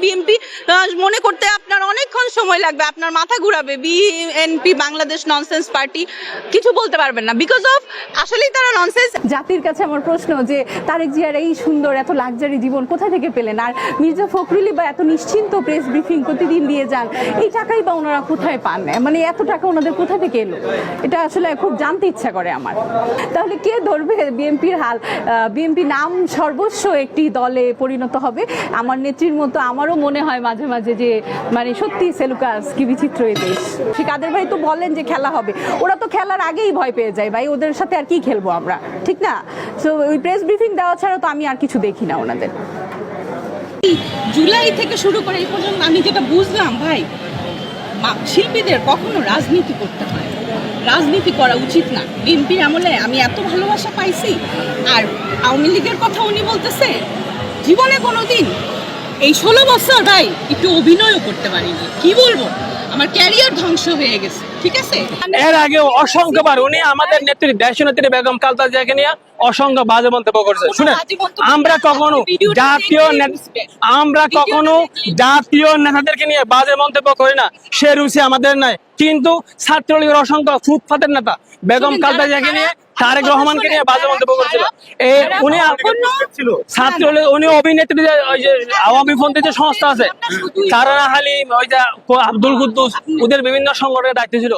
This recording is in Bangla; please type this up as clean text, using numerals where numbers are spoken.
বিএনপি মনে করতে আপনার অনেকক্ষণ সময় লাগবে, আপনার মাথা ঘুরাবে। বিএনপি বাংলাদেশ ননসেন্স পার্টি, কিছু বলতে পারবেন না, বিকজ অফ আসলেই তারা ননসেন্স। জাতির কাছে আমার প্রশ্ন যে তারেক জিয়ার এই সুন্দর এত লাক্সারি জীবন কোথা থেকে পেলেন? আর মির্জা ফখরুলই বা এত নিশ্চিন্ত প্রেস ব্রিফিং প্রতিদিন দিয়ে যান, এই টাকাই বা ওনারা কোথায় পান? মানে এত টাকা ওনাদের কোথা থেকে এলো? এটা আসলে খুব জানতে ইচ্ছা করে আমার। তাহলে কে ধরবে বিএনপির হাল? বিএনপি নাম সর্বস্ব একটি দলে পরিণত হবে। আমার নেত্রীর মতো আমারও মনে হয় মাঝে মাঝে যে মানে সত্যি সেলুকাস কি বিচিত্র এই দেশ। সে কাদের ভাই তো বলেন যে খেলা হবে, ওরা তো খেলার আগেই ভয় পেয়ে যায় ভাই, ওদের সাথে আর কি খেলবো আমরা, ঠিক না? সো ওই প্রেস ব্রিফিং দেওয়া ছাড়া তো আমি আর কিছু দেখি না ওনাদের। জুলাই থেকে শুরু করে এই পর্যন্ত আমি যেটা বুঝলাম ভাই, শিল্পীদের কখনো রাজনীতি করতে হয়, রাজনীতি করা উচিত না। বিএনপির আমলে আমি এত ভালোবাসা পাইছি, আর আওয়ামী লীগের কথা উনি বলতেছে, জীবনে কোনোদিন এই 16 বছর ভাই একটু অভিনয়ও করতে পারিনি। কি বলবো, আমার ক্যারিয়ার ধ্বংস হয়ে গেছে, ঠিক আছে? এর আগে অসংখ্যবার উনি আমাদের নেত্রী দেশনেত্রী বেগম খালেদা জিয়াকে নিয়ে অসংখ্য বাজে মন্তব্য করছে। শুনে আমরা কখনো জাতীয় নেতাদেরকে নিয়ে বাজে মন্তব্য করি না, সে রুচি আমাদের নাই। কিন্তু ছাত্রলীগের অসংখ্য ফুটপাতের নেতা বেগম খালেদা জিয়াকে নিয়ে, তারেক রহমানকে নিয়ে বাজে মন্তব্য করছিল। উনি ছাত্রলীগ, উনি অভিনেত্রী, ওই যে আওয়ামী পন্থী যে সংস্থা আছে, কারণ হালিম, ওই যে আব্দুল কুদ্দুস, ওদের বিভিন্ন সংগঠনের দায়িত্ব ছিল।